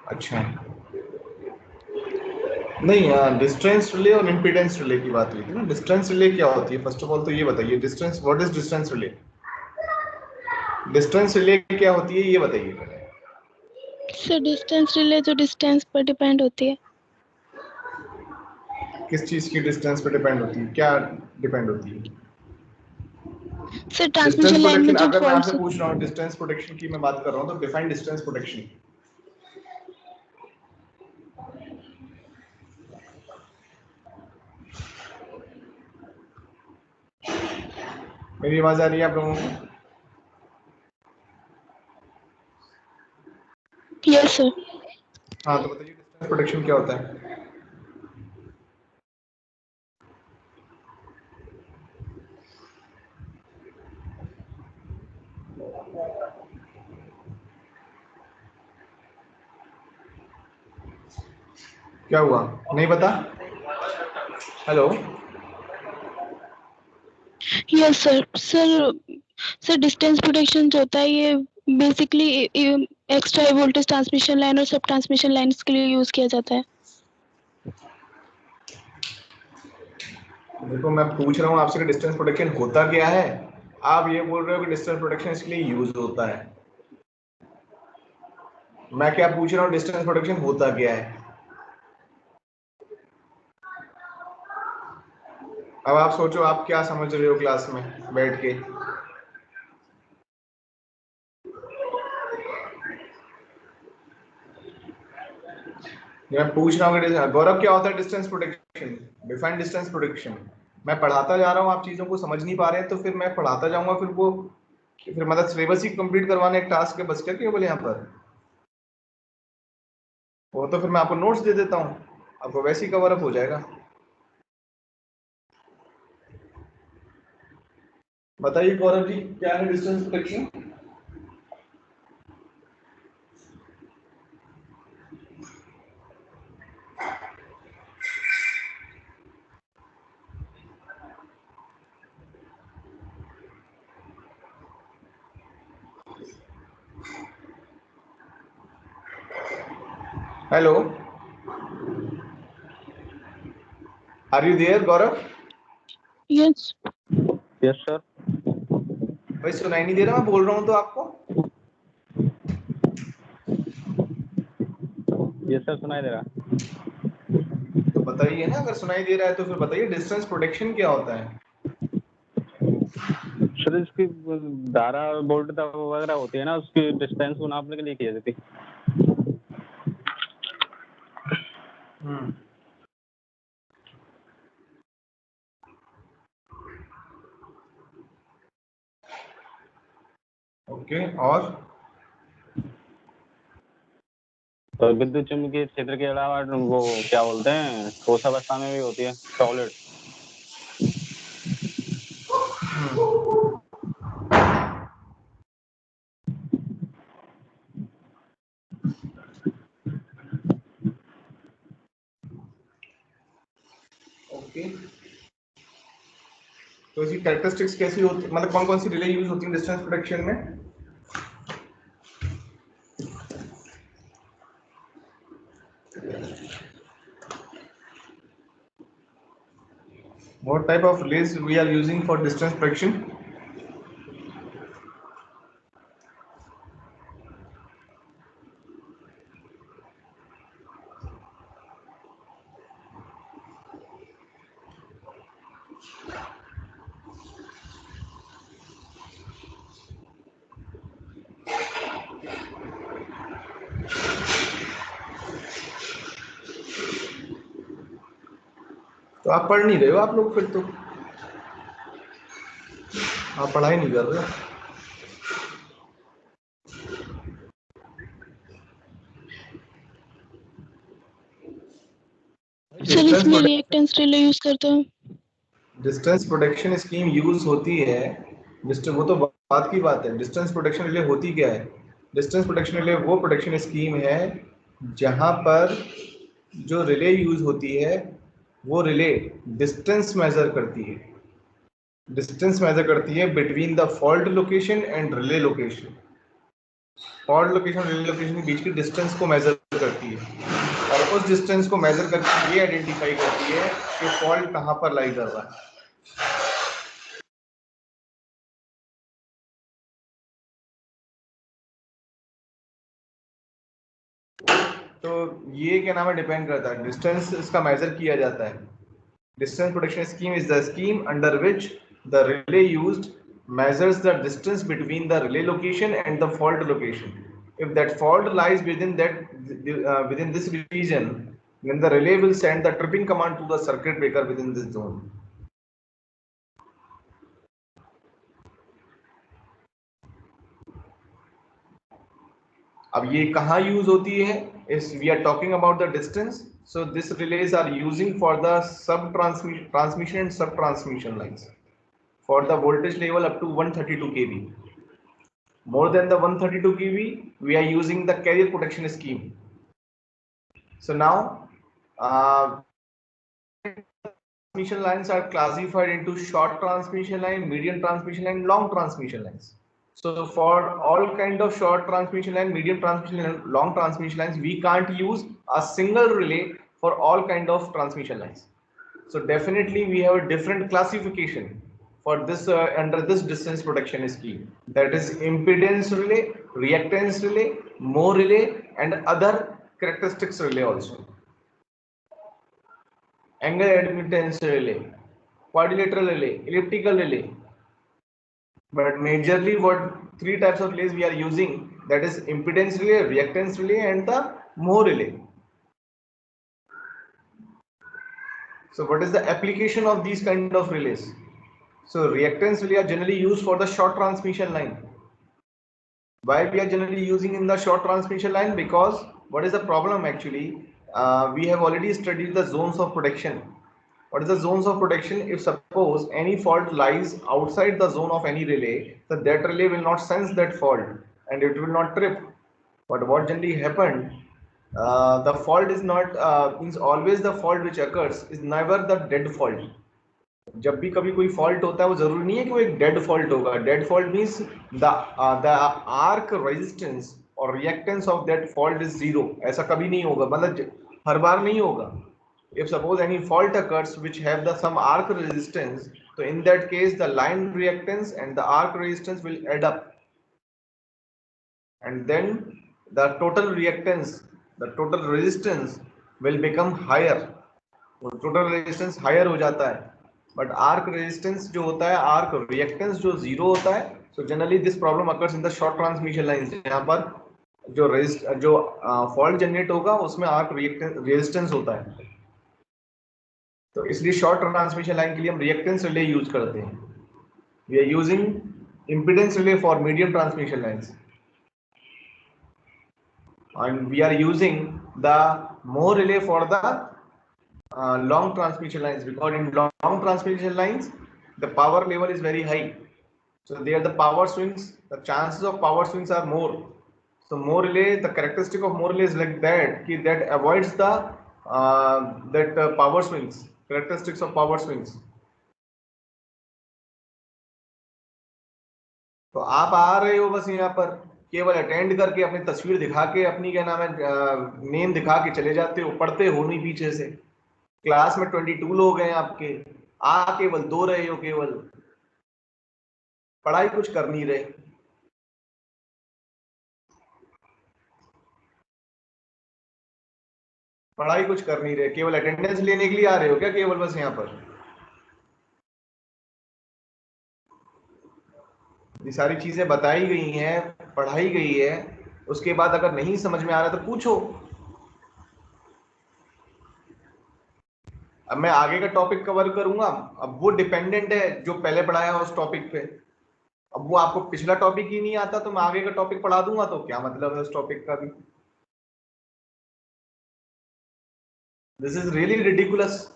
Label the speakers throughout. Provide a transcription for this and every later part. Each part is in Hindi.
Speaker 1: अच्छा नहीं, डिस्टेंस रिले और इम्पीडेंस रिले की बात हुई थी ना। डिस्टेंस रिले क्या होती है, फर्स्ट ऑफ ऑल तो ये बताइए, distance, what is distance relay? Distance relay क्या होती है ये बताइए।
Speaker 2: सर डिस्टेंस रिले तो डिस्टेंस पर डिपेंड होती है।
Speaker 1: किस चीज की डिस्टेंस पे डिपेंड होती है, क्या डिपेंड होती है?
Speaker 2: सर
Speaker 1: डिस्टेंस
Speaker 2: ट्रांसमिशन लाइन में
Speaker 1: प्रोटेक्शन,
Speaker 2: जो
Speaker 1: अगर मैं आपसे
Speaker 2: फॉल्ट।
Speaker 1: पूछ रहा हूँ डिस्टेंस प्रोटेक्शन की मैं बात कर रहा हूँ, तो डिफाइन डिस्टेंस प्रोटेक्शन। मेरी आवाज आ रही है आप लोगों को?
Speaker 2: Yes sir.
Speaker 1: हाँ तो बताइए डिस्टेंस प्रोटेक्शन क्या होता है? क्या हुआ, नहीं पता? Hello?
Speaker 2: Yes sir. Sir distance protection जो होता है ये basically extra voltage transmission line और सब ट्रांसमिशन लाइन्स के लिए यूज किया जाता है।
Speaker 1: देखो मैं पूछ रहा हूँ आपसे कि डिस्टेंस प्रोटेक्शन होता क्या है, आप ये बोल रहे हो कि डिस्टेंस प्रोटेक्शन इसके लिए यूज होता है। मैं क्या पूछ रहा हूँ, डिस्टेंस प्रोटेक्शन होता क्या है? अब आप सोचो आप क्या समझ रहे हो क्लास में बैठ के। मैं पूछ रहा हूँ कि गौरव क्या होता है distance protection, define distance protection. मैं पढ़ाता जा रहा हूँ, आप चीजों को समझ नहीं पा रहे हैं, तो फिर मैं पढ़ाता जाऊंगा, फिर वो फिर मतलब सिलेबस ही कंप्लीट करवाने एक टास्क है बस, क्या केवल यहाँ पर? वो तो फिर मैं आपको नोट्स दे देता हूँ, आपको वैसे ही कवर अप हो जाएगा। बताइए गौरव जी क्या है distance protection? Hello, are you there Gaurav?
Speaker 2: Yes.
Speaker 3: Yes sir.
Speaker 1: भाई सुनाई नहीं दे रहा मैं बोल रहा हूँ तो आपको?
Speaker 3: यस सर सुनाई दे रहा।
Speaker 1: तो बताइए ना, अगर सुनाई दे रहा है तो फिर बताइए डिस्टेंस प्रोटेक्शन क्या होता है?
Speaker 3: सर इसकी धारा वोल्टता वगैरह होती है ना, उसकी डिस्टेंस को नापने के लिए की जाती है।
Speaker 1: ओके, और
Speaker 3: तो विद्युत चुम्बकीय क्षेत्र के अलावा वो क्या बोलते हैं, ठोस अवस्था में भी होती है, सॉलिड।
Speaker 1: ओके, तो इसकी कैरेक्टरिस्टिक्स कैसी होती, मतलब कौन कौन सी रिले यूज होती है डिस्टेंस प्रोटेक्शन में? What type of relays we are using for distance protection? तो आप पढ़ नहीं रहे हो आप लोग, फिर तो आप पढ़ाई नहीं कर रहे हो।
Speaker 2: सर इसमें रिएक्टेंस रिले यूज करते हैं।
Speaker 1: डिस्टेंस प्रोटेक्शन स्कीम यूज होती है, वो तो बात की बात है। डिस्टेंस प्रोटेक्शन रिले होती क्या है? डिस्टेंस प्रोटेक्शन रिले वो प्रोटेक्शन स्कीम है जहां पर जो रिले यूज होती है वो रिले डिस्टेंस मेजर करती है, डिस्टेंस मेजर करती है between the fault location and relay location. Fault location और रिले लोकेशन के बीच की डिस्टेंस को मेजर करती है और उस डिस्टेंस को मेजर करके ये आइडेंटिफाई करती है कि फॉल्ट कहाँ पर लाई कर रहा है। तो ये क्या नाम है, डिपेंड करता है, डिस्टेंस इसका मेजर किया जाता है। Distance protection scheme is the scheme under which the relay used measures the distance between the relay location and the fault location. If that fault lies within within this region, then the relay will send the tripping command to the circuit breaker within this zone. अब ये कहाँ यूज होती है? If we are talking about the distance, so this relays are using for the sub transmission and sub transmission lines for the voltage level up to 132 kV. More than the 132 kV, we are using the carrier protection scheme. So now transmission lines are classified into short transmission line, medium transmission line, long transmission lines. So for all kind of short transmission line, medium transmission line, long transmission lines, we can't use a single relay for all kind of transmission lines. So definitely we have a different classification for this under this distance protection scheme. That is impedance relay, reactance relay, Moore relay, and other characteristics relay also. Angle admittance relay, quadrilateral relay, elliptical relay. But majorly what three types of relays we are using, that is impedance relay, reactance relay, and the Moore relay. So what is the application of these kind of relays? So reactance relay are generally used for the short transmission line. Why we are generally using in the short transmission line? Because what is the problem actually? We have already studied the zones of protection. What is the zones of protection? If suppose any fault lies outside the zone of any relay, so that relay will not sense that fault and it will not trip. But what generally happened, the fault is not means always the fault which occurs is never the dead fault. जब भी कभी कोई फॉल्ट होता है वो जरूरी नहीं है कि वो एक डेड फॉल्ट होगा. Dead fault means the arc resistance और reactance of that fault is zero. ऐसा कभी नहीं होगा, मतलब हर बार नहीं होगा. If suppose any fault occurs which have the some arc resistance, so in that case the line reactance and the arc resistance will add up, and then the total reactance, the total resistance will become higher. total resistance higher हो जाता है, but arc resistance जो होता है, arc reactance जो zero होता है. So generally this problem occurs in the short transmission lines. यहाँ पर जो fault generate होगा उसमें arc resistance होता है. तो इसलिए शॉर्ट ट्रांसमिशन लाइन के लिए हम रिएक्टेंस रिले यूज करते हैं. We are using impedance relay for medium transmission lines and we are using the Moore relay for the long transmission lines, because in long transmission lines the power level is very high, so there the power swings, the chances of power swings are more. So Moore relay, the characteristic of Moore relay is like that avoids the power swings, characteristics of power swings. तो आप आ रहे हो बस यहाँ पर केवल अटेंड करके अपनी तस्वीर दिखा के अपनी क्या नाम है नेम दिखा के चले जाते हो, पढ़ते हो नहीं पीछे से. क्लास में 22 लोग हैं आपके, आ केवल 2 रहे हो, केवल पढ़ाई कुछ कर नहीं रहे. पढ़ाई कुछ कर नहीं रहे, केवल अटेंडेंस लेने के लिए आ रहे हो क्या केवल बस यहाँ पर? ये सारी चीजें बताई गई हैं, पढ़ाई गई है, उसके बाद अगर नहीं समझ में आ रहा तो पूछो. अब मैं आगे का टॉपिक कवर करूंगा, अब वो डिपेंडेंट है जो पहले पढ़ाया उस टॉपिक पे. अब वो आपको पिछला टॉपिक ही नहीं आता तो मैं आगे का टॉपिक पढ़ा दूंगा, तो क्या मतलब है उस टॉपिक का भी? This is really ridiculous.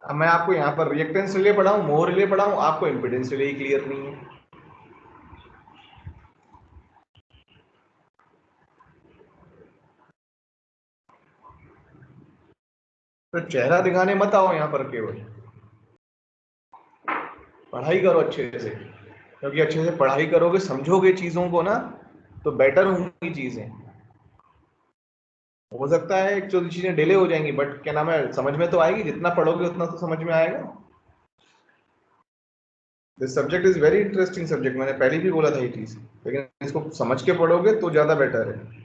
Speaker 1: अब मैं आपको यहाँ पर रिएक्टेंस रिले पढ़ाऊं, मोर रिले पढ़ाऊं, आपको इम्पीडेंस रिले क्लियर नहीं है. तो चेहरा दिखाने मत आओ यहाँ पर, केवल पढ़ाई करो अच्छे से, क्योंकि अच्छे से पढ़ाई करोगे, समझोगे चीजों को ना, तो बेटर होंगी चीजें। हो सकता है एक जो चीजें डिले हो जाएंगी, बट क्या नाम है, समझ में तो आएगी, जितना पढ़ोगे उतना तो समझ में आएगा। This subject is very interesting subject, मैंने पहले भी बोला था ये चीज, लेकिन इसको समझ के पढ़ोगे तो ज्यादा बेटर है।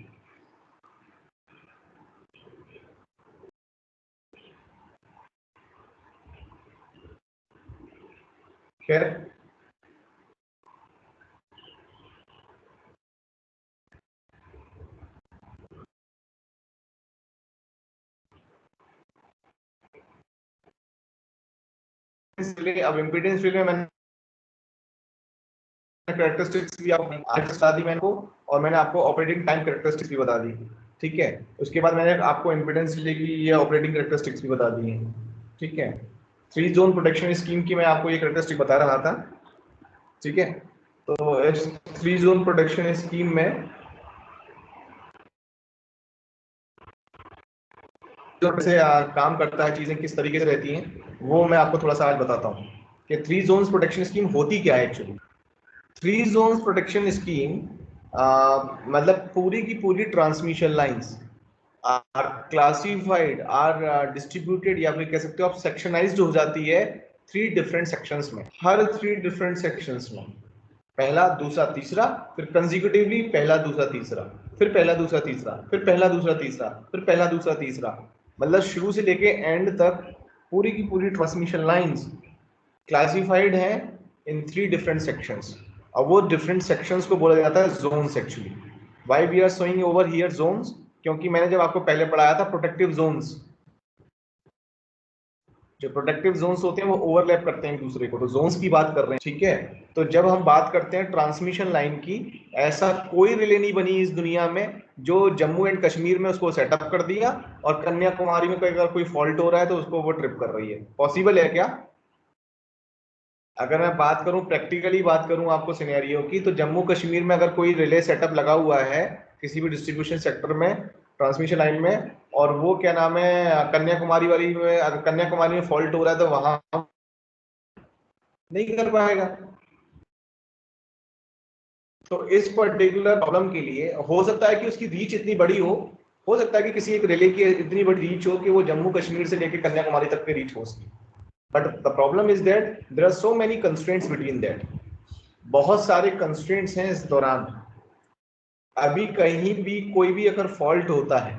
Speaker 1: खैर, इसलिए अब इम्पीडेंस फील्ड में मैंने कैरेक्टरिस्टिक्स भी आपको बता दी मैंने को, और मैंने आपको ऑपरेटिंग टाइम कैरेक्टरिस्टिक्स भी बता दी, ठीक है। उसके बाद मैंने आपको इम्पीडेंस फील्ड की ये ऑपरेटिंग कैरेक्टरिस्टिक्स भी बता दी हैं, ठीक है। 3 जोन प्रोटेक्शन स्कीम की मैं आपको ये कैरेक्टरिस्टिक बता रहा था, ठीक है। तो इस 3 जोन प्रोटेक्शन स्कीम में से काम करता है, चीजें किस तरीके से रहती हैं, वो मैं आपको थोड़ा सा आज बताता हूँ कि 3 जोन्स प्रोटेक्शन स्कीम होती क्या है एक्चुअली। 3 जोन्स प्रोटेक्शन स्कीम मतलब पूरी की पूरी transmission lines are classified, are distributed, या फिर कह सकते हो आप सेक्शनाइज्ड हो जाती है 3 डिफरेंट सेक्शंस में। हर 3 डिफरेंट सेक्शंस में पहला, दूसरा, तीसरा, फिर कंसेक्यूटिवली पहला, दूसरा, तीसरा, फिर पहला, दूसरा, तीसरा, फिर पहला, दूसरा, तीसरा, फिर पहला, दूसरा, तीसरा, मतलब शुरू से लेके एंड तक पूरी की पूरी ट्रांसमिशन लाइंस क्लासिफाइड है इन 3 डिफरेंट सेक्शंस। और वो डिफरेंट सेक्शंस को बोला जाता है zones actually. Why we are showing over here zones, क्योंकि मैंने जब आपको पहले पढ़ाया था प्रोटेक्टिव जोन्स, जो प्रोटेक्टिव जोन्स होते हैं वो ओवरलैप करते हैं एक दूसरे को, तो जोन्स की बात कर रहे हैं, ठीक है। तो जब हम बात करते हैं ट्रांसमिशन लाइन की, ऐसा कोई रिले नहीं बनी इस दुनिया में जो जम्मू एंड कश्मीर में उसको सेटअप कर दिया और कन्याकुमारी में अगर कोई फॉल्ट हो रहा है तो उसको वो ट्रिप कर रही है। पॉसिबल है क्या? अगर मैं बात करूं, प्रैक्टिकली बात करूं आपको सिनेरियो की, तो जम्मू कश्मीर में अगर कोई रिले सेटअप लगा हुआ है किसी भी डिस्ट्रीब्यूशन सेक्टर में, ट्रांसमिशन लाइन में, और वो क्या नाम है कन्याकुमारी वाली में, अगर कन्याकुमारी में फॉल्ट हो रहा है तो वहां नहीं कर पाएगा। तो इस पर्टिकुलर प्रॉब्लम के लिए हो सकता है कि उसकी रीच इतनी बड़ी हो सकता है कि किसी एक रिले की इतनी बड़ी रीच हो कि वो जम्मू कश्मीर से लेकर कन्याकुमारी तक की रीच हो उसकी, but the problem is that there are so many constraints between that. बहुत सारे कंस्ट्रेंट्स हैं इस दौरान। अभी कहीं भी कोई भी अगर फॉल्ट होता है,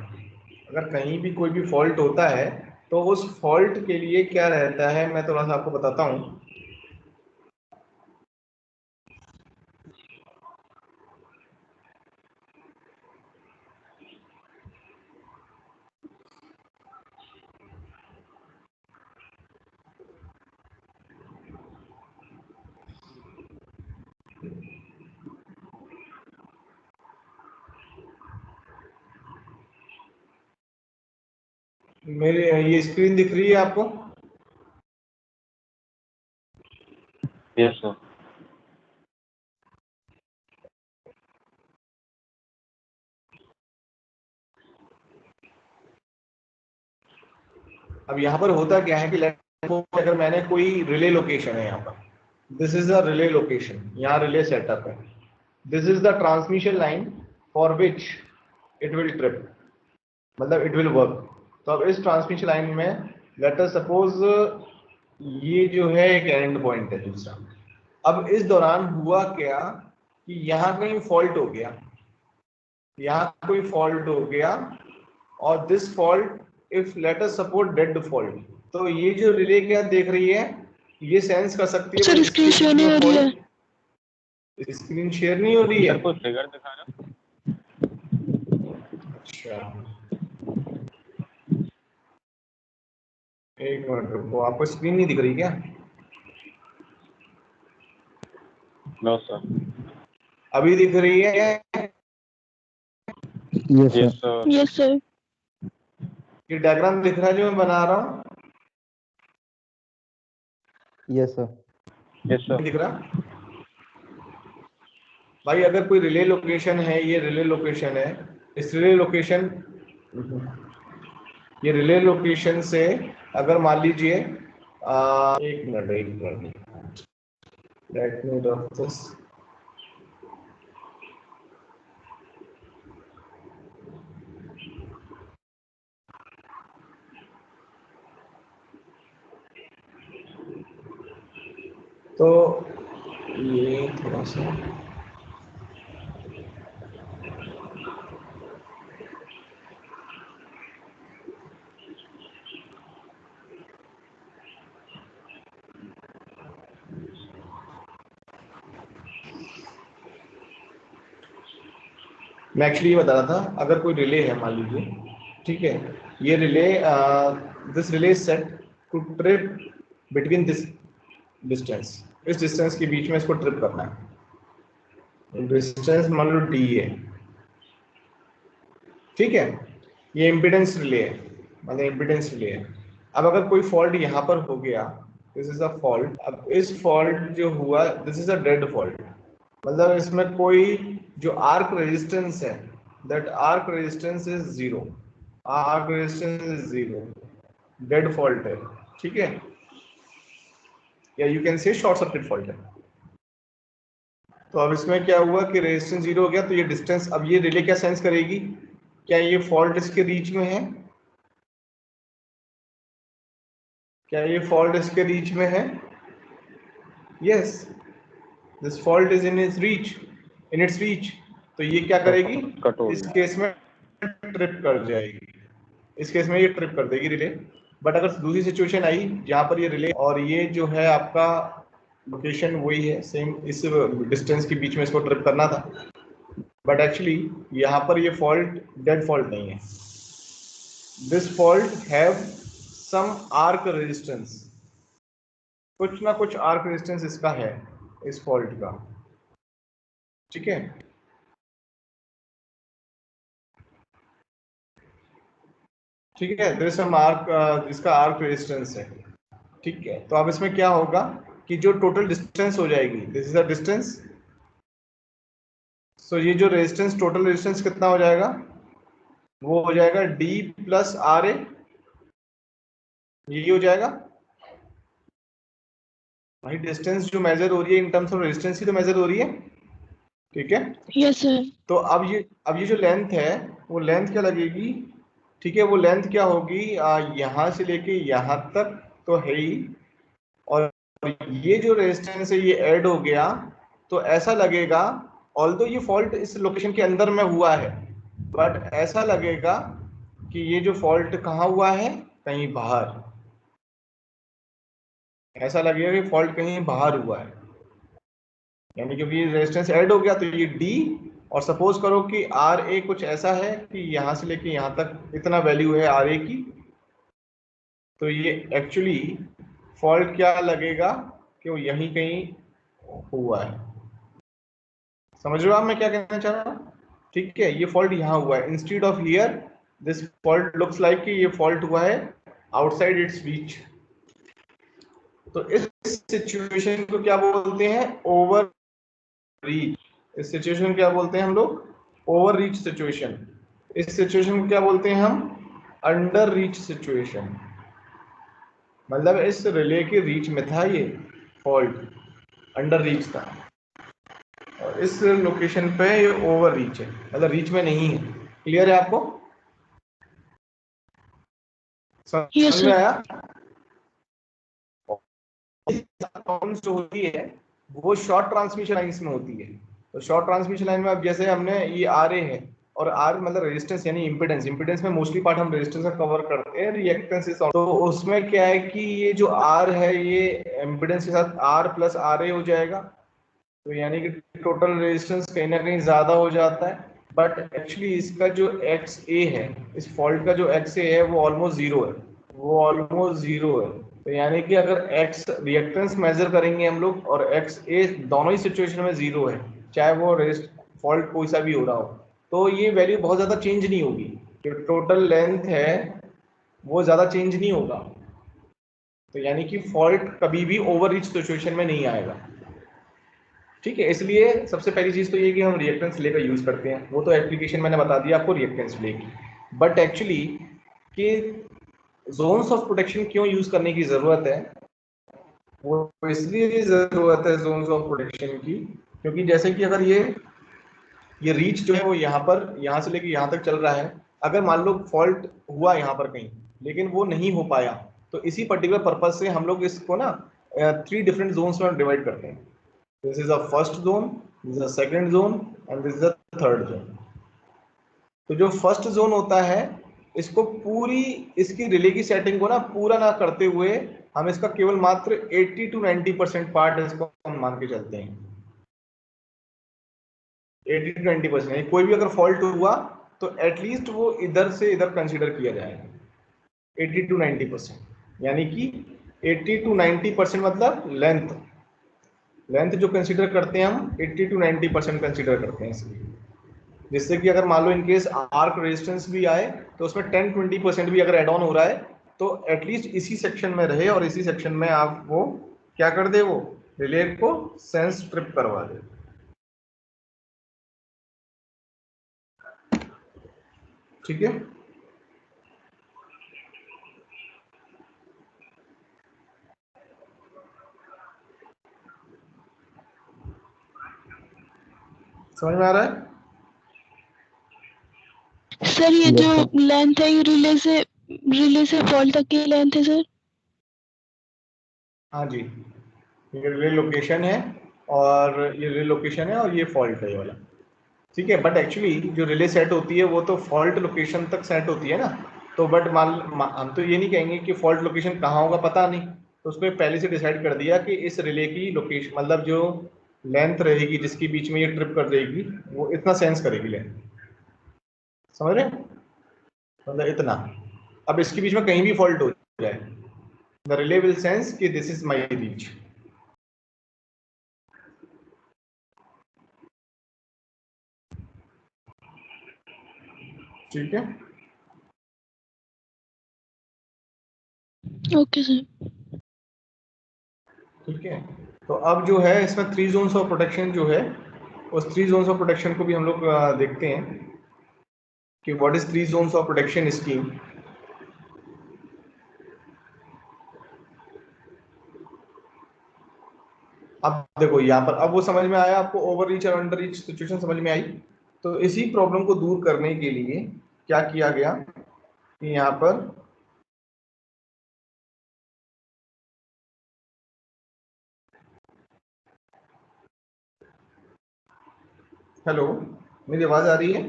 Speaker 1: अगर कहीं भी कोई भी फॉल्ट होता है, तो उस फॉल्ट के लिए क्या रहता है, मैं थोड़ा सा आपको बताता हूँ। मेरे ये स्क्रीन दिख रही है आपको?
Speaker 3: Yes sir.
Speaker 1: अब यहाँ पर होता क्या है कि अगर मैंने कोई रिले लोकेशन है यहाँ पर, this is the relay location, यहाँ रिले सेटअप है, this is the transmission line for which it will trip, मतलब इट विल वर्क। तो अब इस ट्रांसमिशन लाइन में लेट अस सपोज ये जो है एक एंड पॉइंट है दूसरा। अब इस दौरान हुआ क्या कि यहाँ कहीं फॉल्ट हो गया, यहाँ कोई फॉल्ट हो गया, और this fault if let us suppose dead fault, तो ये जो रिले क्या देख रही है, ये सेंस कर सकती है
Speaker 2: सर स्क्रीन शेयर नहीं हो रही है।
Speaker 1: स्क्रीन शेयर नहीं हो रही है?
Speaker 3: सर कोई फिगर दिखा रहा है?
Speaker 1: अच्छा, एक मिनट रुको, आपको स्क्रीन नहीं दिख रही क्या?
Speaker 3: No sir.
Speaker 1: अभी दिख रही है?
Speaker 3: Yes sir.
Speaker 2: Yes sir.
Speaker 1: ये डायग्राम दिख रहा है जो मैं बना रहा हूँ?
Speaker 4: Yes sir.
Speaker 3: Yes sir.
Speaker 1: दिख रहा भाई? अगर कोई रिले लोकेशन है, ये रिले लोकेशन है, इस रिले लोकेशन ये रिले लोकेशन से अगर मान लीजिए एक minute let me rough this. तो ये थोड़ा सा मैं एक्चुअली ये बता रहा था, अगर कोई रिले है मान लीजिए, ठीक है, ये relay this relay is set to trip between this distance, इस डिस्टेंस के बीच में इसको ट्रिप करना है। डिस्टेंस मान लो डी है, ठीक है, ये इम्पीडेंस रिले है, मतलब इम्पीडेंस रिले है। अब अगर कोई फॉल्ट यहाँ पर हो गया, दिस इज अ फॉल्ट, अब इस फॉल्ट जो हुआ this is a dead fault, मतलब इसमें कोई जो आर्क रेजिस्टेंस है, that arc resistance is zero, arc resistance is zero, dead fault है, ठीक है, या you can say short circuit fault है। तो अब इसमें क्या हुआ कि रेजिस्टेंस जीरो हो गया, तो ये डिस्टेंस, अब ये रिले क्या सेंस करेगी, क्या ये फॉल्ट इसके रीच में है, क्या ये फॉल्ट इसके रीच में है, yes, this fault is in its reach, in its reach, तो ये क्या करेगी, इस केस में ट्रिप कर जाएगी, इस केस में ये ट्रिप कर देगी रिले। बट अगर दूसरी सिचुएशन आई जहां पर ये रिले और ये जो है आपका लोकेशन वही है सेम, इस डिस्टेंस के बीच में इसको ट्रिप करना था, बट एक्चुअली यहाँ पर ये फॉल्ट डेड फॉल्ट नहीं है, this fault have some arc resistance, कुछ ना कुछ आर्क रेजिस्टेंस इसका है इस फॉल्ट का, ठीक है, ठीक है, देयर इज सम आर्क, इसका आर्क रेजिस्टेंस है, ठीक है। तो अब इसमें क्या होगा कि जो टोटल डिस्टेंस हो जाएगी, दिस इज द डिस्टेंस, सो ये जो रेजिस्टेंस, टोटल रेजिस्टेंस कितना हो जाएगा, वो हो जाएगा डी प्लस आर ए, यही हो जाएगा भाई, डिस्टेंस जो मेजर हो रही है इन टर्म्स ऑफ रेजिस्टेंस ही तो मेजर हो रही है, ठीक है,
Speaker 2: यस सर।
Speaker 1: तो अब ये जो लेंथ है वो लेंथ क्या लगेगी, ठीक है, वो लेंथ क्या होगी, यहाँ से लेके यहाँ तक तो है ही, और ये जो रेजिस्टेंस है ये ऐड हो गया, तो ऐसा लगेगा, ऑल्दो ये फॉल्ट इस लोकेशन के अंदर में हुआ है, बट ऐसा लगेगा कि ये जो फॉल्ट कहाँ हुआ है, कहीं बाहर, ऐसा लगेगा कि फॉल्ट कहीं बाहर हुआ है, यानी क्योंकि ये रेजिस्टेंस ऐड हो गया तो ये डी, और सपोज करो कि आर ए कुछ ऐसा है कि यहाँ से लेके यहाँ तक इतना वैल्यू है आर ए की, तो ये एक्चुअली फॉल्ट क्या लगेगा कि वो यहीं कहीं हुआ है, समझ रहे हो आप मैं क्या कहना चाह रहा हूँ, ठीक है, ये फॉल्ट यहाँ हुआ है, instead of here this fault looks like कि ये फॉल्ट हुआ है आउटसाइड इट्स रीच। तो इस सिचुएशन को क्या बोलते हैं, ओवर रीच, इस सिचुएशन को क्या बोलते हैं हम लोग, ओवर रीच सिचुएशन, इस सिचुएशन को क्या बोलते हैं हम, अंडर रीच सिचुएशन, मतलब इस रिले के रीच में था ये फॉल्ट, अंडर रीच था, और इस लोकेशन पे ये ओवर रीच है, मतलब रीच में नहीं है, क्लियर है आपको, समझ में आया, जो होती है वो शॉर्ट ट्रांसमिशन लाइंस में होती है, तो शॉर्ट ट्रांसमिशन लाइन में अब जैसे हमने ये आर ए है, और आर मतलब रेजिस्टेंस यानी इम्पीडेंस, इम्पीडेंस में मोस्टली पार्ट हम रेजिस्टेंस का कवर करते हैं, रिएक्टेंस इज, तो उसमें क्या है कि ये जो आर है ये इम्पीडेंस के साथ आर प्लस आर ए हो जाएगा, तो यानी कि टोटल रेजिस्टेंस कहीं ना कहीं ज्यादा हो जाता है, बट एक्चुअली इसका जो एक्स ए है, इस फॉल्ट का जो एक्स ए है वो ऑलमोस्ट जीरो है, वो ऑलमोस्ट जीरो है, तो यानी कि अगर x रिएक्टेंस मेजर करेंगे हम लोग और x a दोनों ही सिचुएशन में जीरो है, चाहे वो फॉल्ट कोई सा भी हो रहा हो, तो ये वैल्यू बहुत ज्यादा चेंज नहीं होगी, जो टोटल लेंथ है वो ज्यादा चेंज नहीं होगा, तो यानी कि फॉल्ट कभी भी ओवर रीच सिचुएशन में नहीं आएगा, ठीक है। इसलिए सबसे पहली चीज तो ये कि हम रिएक्टेंस लेकर यूज करते हैं, वो तो एप्लीकेशन मैंने बता दिया आपको रिएक्टेंस ले की, बट एक्चुअली कि जोन्स ऑफ प्रोटेक्शन क्यों यूज करने की जरूरत है? वो इसलिए जरूरत है जोन्स ऑफ प्रोटेक्शन की, क्योंकि जैसे कि अगर ये रीच जो है वो यहाँ से लेके यहाँ तक चल रहा है, अगर मान लो फॉल्ट हुआ यहाँ पर कहीं लेकिन वो नहीं हो पाया, तो इसी पर्टिकुलर पर्पज से हम लोग इसको ना 3 डिफरेंट जोन्स में डिवाइड करते हैं। This is a first zone, this is a second zone and this is a third zone. तो जो फर्स्ट जोन होता है, इसको पूरी इसकी रिले की सेटिंग को ना पूरा ना करते हुए हम इसका केवल मात्र 80 to 90% पार्ट इसको हम मान के चलते हैं। 80 to 90%, कोई भी अगर फॉल्ट हुआ तो एटलीस्ट वो इधर से इधर कंसीडर किया जाएगा 80 to 90%, यानी कि 80 to 90% मतलब लेंथ जो कंसीडर करते हैं हम 80 to 90% कंसीडर करते हैं इसलिए, जिससे कि अगर मान लो इनकेस आर्क रेजिस्टेंस भी आए तो उसमें 10-20% भी अगर एड ऑन हो रहा है तो एटलीस्ट इसी सेक्शन में रहे और इसी सेक्शन में आप वो क्या कर दे, वो रिले को सेंस ट्रिप करवा दे। ठीक है, समझ में आ रहा है?
Speaker 2: सर ये जो लेंथ है ये रिले से फॉल्ट तक की लेंथ है सर?
Speaker 1: हाँ जी, ये रिले लोकेशन है और ये रिले लोकेशन है और ये फॉल्ट है ये वाला। ठीक है, बट एक्चुअली जो रिले सेट होती है वो तो फॉल्ट लोकेशन तक सेट होती है ना, तो बट हम तो ये नहीं कहेंगे कि फॉल्ट लोकेशन कहाँ होगा पता नहीं, तो उसमें पहले से डिसाइड कर दिया कि इस रिले की लोकेशन मतलब जो लेंथ रहेगी जिसके बीच में ये ट्रिप कर देगी वो इतना सेंस करेगी लेंथ, समझ रहे? मतलब इतना, अब इसके बीच में कहीं भी फॉल्ट हो जाए द रिले विल सेंस कि दिस इज माई रीच। ठीक है,
Speaker 2: ओके सर।
Speaker 1: ठीक है, तो अब जो है इसमें 3 जोन्स ऑफ प्रोटेक्शन जो है उस 3 जोन्स ऑफ प्रोटेक्शन को भी हम लोग देखते हैं कि what is 3 zones of protection scheme. अब देखो यहाँ पर अब वो समझ में आया आपको, ओवर रीच और अंडर रीच सिचुएशन समझ में आई। तो इसी प्रॉब्लम को दूर करने के लिए क्या किया गया कि यहाँ पर हेलो, मेरी आवाज आ रही है?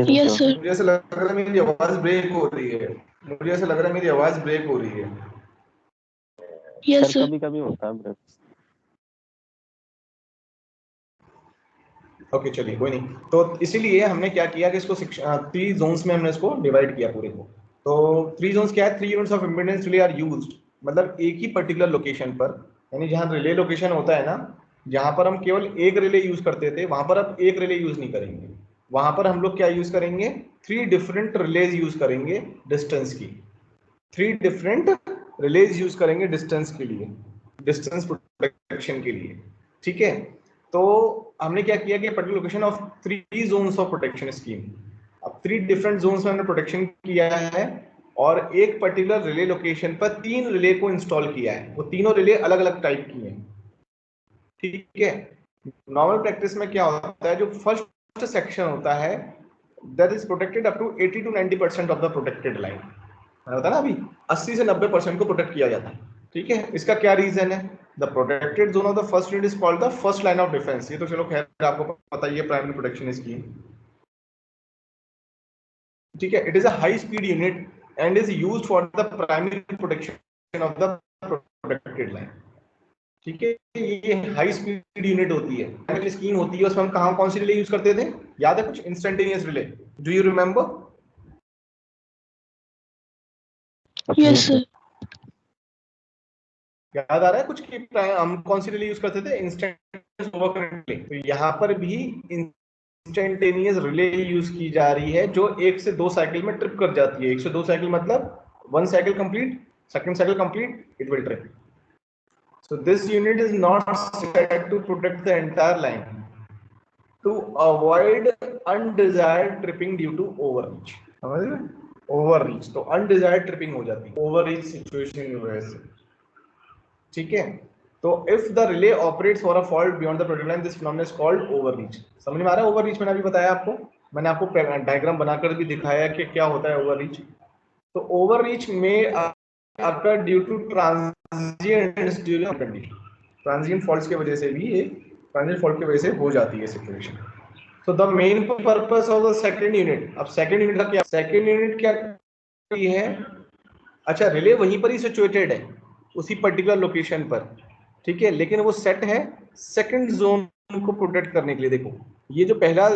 Speaker 2: Yes sir.
Speaker 1: मुझे ऐसा लग रहा है मेरी आवाज ब्रेक हो रही है, मुझे ऐसा लग रहा है मेरी आवाज ब्रेक हो रही है।
Speaker 2: Yes sir.
Speaker 3: कभी कभी होता है ब्रेक।
Speaker 1: ओके चलिए कोई नहीं, तो इसीलिए हमने क्या किया कि इसको 3 जोन्स में हमने इसको डिवाइड किया पूरे को। तो 3 जोन्स क्या है, 3 units of impedance relay are used, मतलब एक ही पर्टिकुलर लोकेशन पर, यानी जहां रिले लोकेशन होता है ना, जहां पर हम केवल एक रिले यूज करते थे वहां पर अब एक रिले यूज नहीं करेंगे, वहां पर हम लोग क्या यूज करेंगे, 3 डिफरेंट रिलेज यूज करेंगे डिस्टेंस की, 3 डिफरेंट रिलेज यूज करेंगे डिस्टेंस के लिए, डिस्टेंस प्रोटेक्शन के लिए। ठीक है, तो हमने क्या किया कि particular location of 3 zones of protection scheme, अब 3 डिफरेंट जोन्स में हमने प्रोटेक्शन किया है और एक पर्टिकुलर रिले लोकेशन पर 3 रिले को इंस्टॉल किया है, वो तीनों रिले अलग अलग टाइप की हैं। ठीक है, नॉर्मल प्रैक्टिस में क्या होता है, जो फर्स्ट सेक्शन होता है that is protected up to 80 to 90% of the protected line, होता है ना, अभी 80 से 90% को प्रोटेक्ट किया जाता है। ठीक है, इसका क्या रीजन है, the protected zone of the first unit is called the first line of defence, ये तो चलो खैर आपको पता ही है, प्राइमरी प्रोटेक्शन स्कीम। ठीक है, it is a high speed unit and is used for the primary protection of the protected line. ठीक है, ये हाई स्पीड यूनिट होती है, प्राइमरी स्कीम होती है, उसमें हम कहां कौन सी रिले यूज करते थे, याद है कुछ, instantaneous relay, do you remember?
Speaker 2: Yes sir.
Speaker 1: याद आ रहा है कुछ कि हम कौन सी रिले यूज करते थे, इंस्टेंटेनियस ओवरकरेंट रिले, तो यहाँ पर भी इंस्टेंटेनियस रिले यूज की जा रही है जो 1 से 2 साइकिल में ट्रिप कर जाती है। 1 से 2 साइकिल मतलब 1 cycle complete, second cycle complete, it will trip. So this unit is not set to protect the entire line, to avoid undesired tripping due to overreach. समझ रहे? ओवर रीच, तो अनडिजायर्ड ट्रिपिंग हो जाती है ओवर रीच सिचुएशन की वजह से, ठीक है। तो if the relay operates for a fault beyond the product line, this phenomenon is called over reach. समझ में आ रहा है ओवर रीच? मैंने अभी बताया आपको, मैंने आपको डायग्राम बनाकर भी दिखाया कि क्या होता है ओवर रीच। तो ओवर रीच में occur due to transient faults की वजह से भी, ये ट्रांजिएंट फॉल्ट की वजह से हो जाती है situation. So the main purpose of the second unit, अब second unit का क्या, second unit क्या है, अच्छा रिले वहीं पर ही सिचुएटेड है उसी पर्टिकुलर लोकेशन पर, ठीक है, लेकिन वो सेट है सेकंड जोन को प्रोटेक्ट करने के लिए। देखो ये जो पहला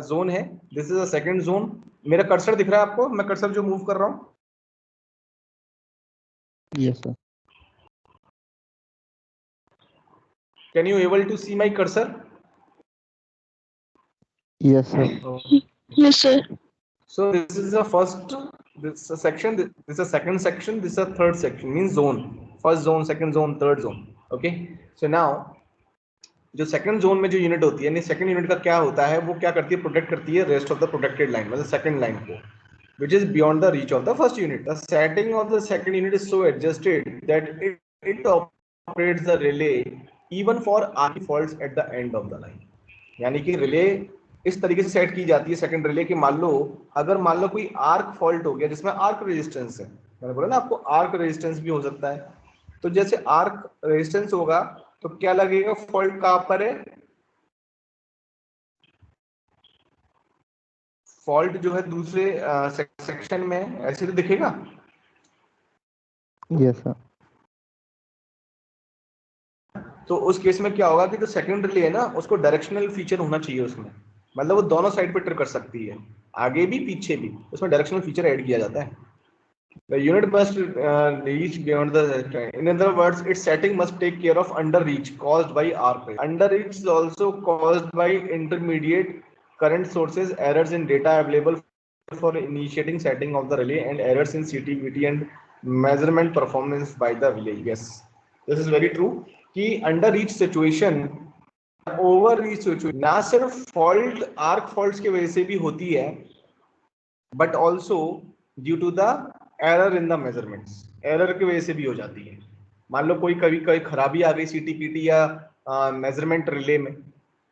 Speaker 1: जोन है, this is a second zone. मेरा कर्सर दिख रहा है आपको, मैं कर्सर जो मूव कर रहा हूँ?
Speaker 4: Yes sir.
Speaker 1: Can you able to see my cursor?
Speaker 4: Yes sir.
Speaker 2: Yes, sir.
Speaker 1: So this is the first, this is a section, this is a second section, this is a third section, means zone, first zone, second zone, third zone, okay। So now जो सेकंड जोन में जो यूनिट होती है, यानी सेकंड यूनिट का क्या होता है, वो क्या करती है, प्रोटेक्ट करती है rest of the protected line, मतलब सेकंड लाइन को, which is beyond the reach of the first unit. The setting of the second unit is so adjusted that it operates the relay even for arc faults at the end of the line। यानी कि रिले इस तरीके से सेट की जाती है सेकंड रिले कि मान लो अगर मान लो कोई आर्क फॉल्ट हो गया जिसमें आर्क रेजिस्टेंस है, मैंने बोला ना आपको आर्क रेजिस्टेंस भी हो सकता है, तो जैसे आर्क रेजिस्टेंस होगा तो क्या लगेगा, फॉल्ट कहां पर है, फॉल्ट जो है दूसरे सेक्शन में ऐसे तो दिखेगा।
Speaker 4: Yes sir.
Speaker 1: तो उस केस में क्या होगा कि जो सेकंड रिले है ना उसको डायरेक्शनल फीचर होना चाहिए उसमें, मतलब वो दोनों साइड पे ट्रिप कर सकती है, आगे भी पीछे भी, उसमें डायरेक्शनल फीचर ऐड किया जाता है। The unit must reach beyond the, in other words, its setting must take care of underreach caused by arc. Underreach is also caused by intermediate current sources, errors in data available for initiating setting of the relay, and errors in CTVT and measurement performance by the relay. Yes, this is very true. कि underreach situation, overreach situation ना सिर्फ फॉल्ट आर्क फॉल्ट्स की वजह से भी होती है, but also due to the error in the measurements, error की वजह से भी हो जाती है। मान लो कोई कभी कभी खराबी आ गई सीटीपीटी या मेजरमेंट रिले में,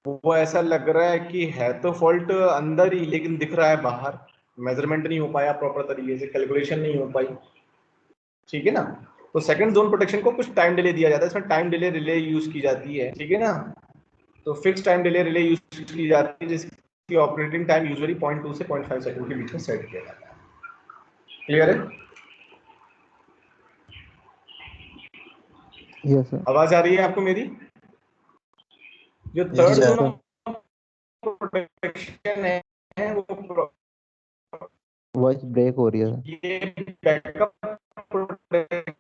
Speaker 1: वो ऐसा लग रहा है कि है तो फॉल्ट अंदर ही लेकिन दिख रहा है बाहर, मेजरमेंट नहीं हो पाया प्रॉपर तरीके से, कैलकुलेशन नहीं हो पाई, ठीक है ना। तो सेकंड जोन प्रोटेक्शन को कुछ टाइम डिले दिया जाता है, इसमें टाइम डिले रिले यूज की जाती है, ठीक है ना। तो fix time delay relay use की जाती है जिसकी ऑपरेटिंग टाइम यूजुअली 0.2 से 0.5 सेकंड के बीच में सेट किया जाता है। क्लियर है?
Speaker 4: Yes sir.
Speaker 1: आवाज आ रही है आपको मेरी? जो थर्ड
Speaker 4: Yes,
Speaker 1: जोन प्रोटेक्शन है वो
Speaker 4: वॉइस ब्रेक हो रही है सर।
Speaker 1: ये बैकअप प्रोटेक्शन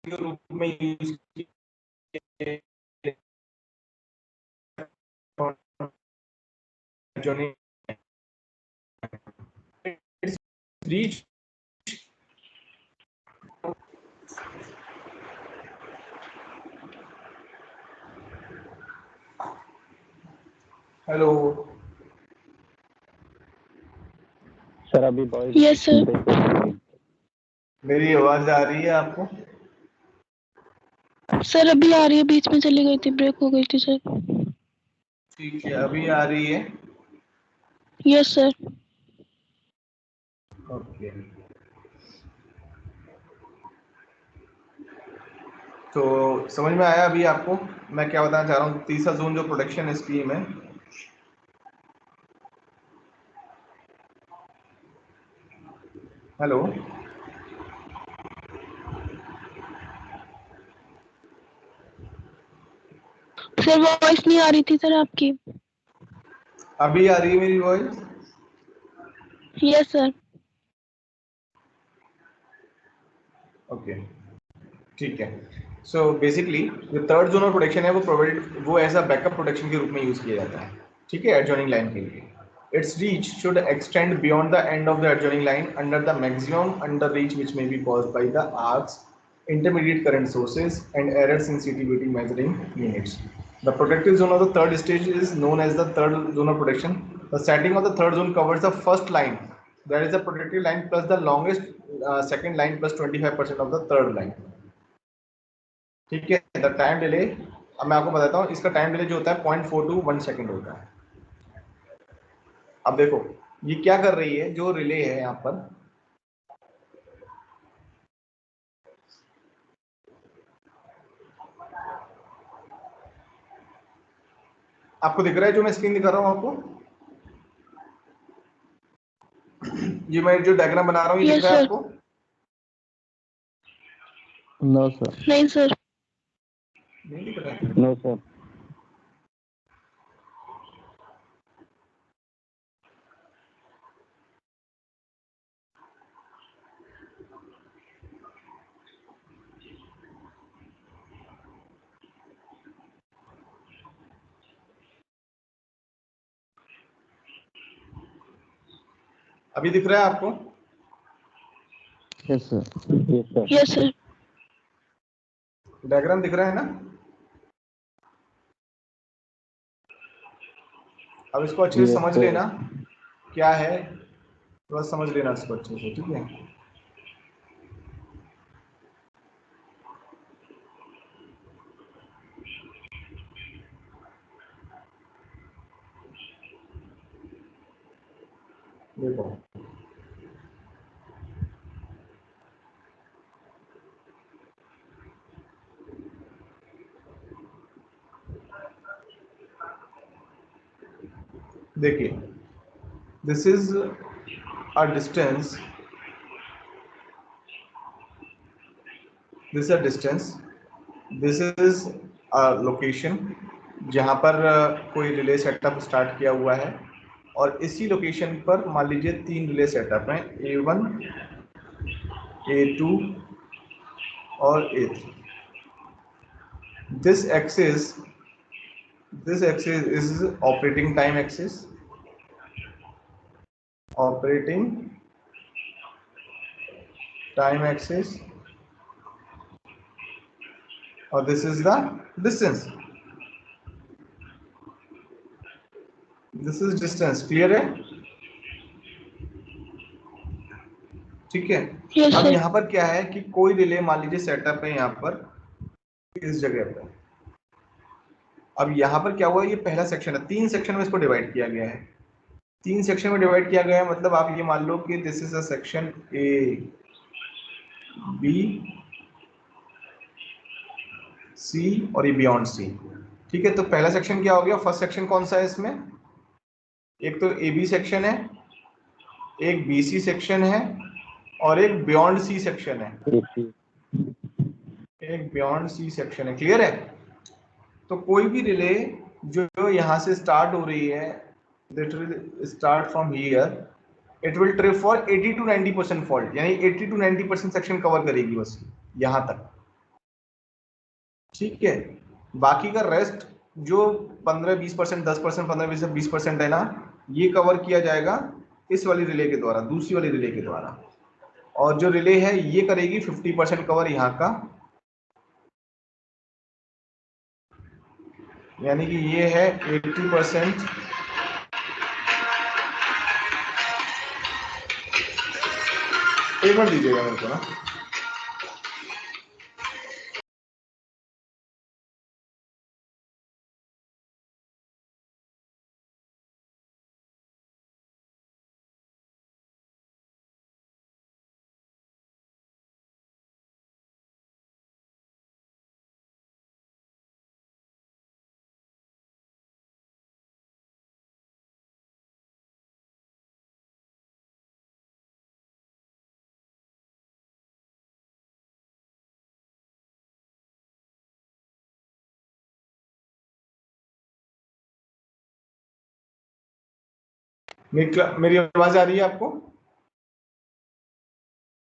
Speaker 1: के रूप में यूज किया रीच। हेलो
Speaker 3: सर अभी वॉइस
Speaker 2: Yes, sir.
Speaker 1: मेरी आवाज आ रही है आपको?
Speaker 2: सर अभी आ रही है, बीच में चली गई थी, ब्रेक हो गई थी सर।
Speaker 1: ठीक है, अभी आ रही है?
Speaker 2: Yes sir.
Speaker 1: ओके, तो समझ में आया अभी आपको मैं क्या बताना चाह रहा हूँ? तीसरा जोन जो प्रोटेक्शन स्कीम है, हेलो
Speaker 2: सर वॉइस नहीं आ रही थी सर आपकी।
Speaker 1: अभी आ रही है मेरी वॉइस?
Speaker 2: Yes sir.
Speaker 1: ओके, ठीक है। सो बेसिकली जो थर्ड जोन ऑफ प्रोटेक्शन है वो प्रोवाइड, वो एज अ बैकअप प्रोटेक्शन के रूप में यूज किया जाता है, ठीक है, एडजॉइनिंग लाइन के लिए। It's reach should extend beyond the end of the adjoining line under the maximum under reach which may be caused by the arcs, intermediate current sources and errors in CTVT measuring units. The protective zone of the third stage is known as the third zone of protection. The setting of the third zone covers the first line That is the protected line plus the longest second line plus 25% of the third line. ठीक है, the time delay, अब मैं आपको बताता हूँ इसका टाइम डिले जो होता है 0.421 सेकंड होता है। अब देखो ये क्या कर रही है, जो रिले है यहाँ पर, आपको दिख रहा है जो मैं स्क्रीन दिखा रहा हूँ आपको, ये मैं जो डायग्राम बना रहा हूँ ये दिख रहा है आपको?
Speaker 4: No sir.
Speaker 2: नहीं सर।
Speaker 1: नहीं दिख रहा है?
Speaker 3: No sir.
Speaker 1: अभी दिख रहा है आपको?
Speaker 4: Yes sir.
Speaker 3: Yes sir.
Speaker 2: Yes sir.
Speaker 1: Diagram दिख रहा है ना? अब इसको अच्छे से समझ लेना क्या है, थोड़ा समझ लेना इसको अच्छे से, ठीक है? देखो देखिए, this is a distance, this a distance, this is a location जहां पर कोई रिले सेटअप स्टार्ट किया हुआ है, और इसी लोकेशन पर मान लीजिए 3 रिले सेटअप हैं, A1, A2 और A3। This axis is operating time axis, operating time axis, और this is the distance, this is distance, clear है? ठीक है।
Speaker 2: Yes,
Speaker 1: अब
Speaker 2: sir.
Speaker 1: यहाँ पर क्या है कि कोई रिले मान लीजिए सेटअप है यहाँ पर इस जगह पर। अब यहाँ पर क्या हुआ, ये पहला सेक्शन है, 3 सेक्शन में इसको डिवाइड किया गया है, 3 सेक्शन में डिवाइड किया गया है, मतलब आप ये मान लो कि this is a section A, B, C और ये बियॉन्ड C। ठीक है, तो पहला सेक्शन क्या हो गया, फर्स्ट सेक्शन कौन सा है इसमें, एक तो AB सेक्शन है, एक BC सेक्शन है और एक बियॉन्ड C सेक्शन है, एक बियॉन्ड C सेक्शन है, क्लियर है? तो कोई भी रिले जो यहाँ से स्टार्ट हो रही है, that will start from here, it will trip for 80 to 90% fault, यानी 80 to 90% सेक्शन कवर करेगी बस यहाँ तक, ठीक है? बाकी का रेस्ट जो 15-20%, 10%, 15-20% है ना, ये कवर किया जाएगा इस वाली रिले के द्वारा, दूसरी वाली रिले के द्वारा, और जो रिले है ये करेगी 50% कवर यहाँ का, यानी कि ये है 80%, एक मिनट दीजिएगा मेरे को ना, मेरी आवाज आ रही है आपको?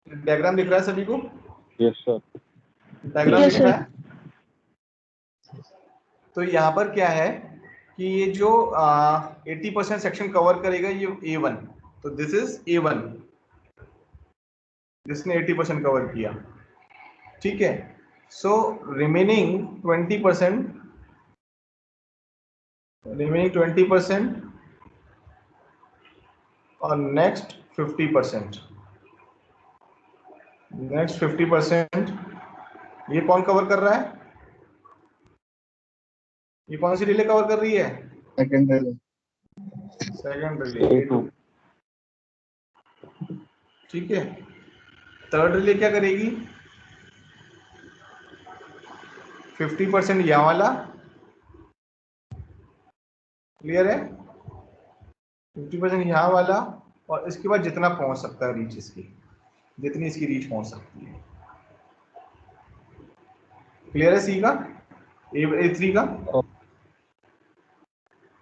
Speaker 1: डायग्राम दिख रहा है सभी को?
Speaker 3: Yes sir.
Speaker 1: डायग्राम
Speaker 2: Yes,
Speaker 1: दिख रहा
Speaker 2: sir.
Speaker 1: है? तो यहाँ पर क्या है कि ये जो 80% सेक्शन कवर करेगा ये A1, तो दिस इज A1 जिसने 80% कवर किया, ठीक है? सो रिमेनिंग 20% और नेक्स्ट 50%। नेक्स्ट 50% ये कौन कवर कर रहा है? ये कौन सी रिले कवर कर रही है?
Speaker 5: Second relay.
Speaker 1: Second relay A2। ठीक है, थर्ड रिले क्या करेगी? 50% यहाँ वाला, क्लियर है? 50% यहाँ वाला, और इसके बाद जितना पहुंच सकता है रीच इसकी, जितनी इसकी रीच पहुंच सकती है। क्लियर है सी का? A3 का?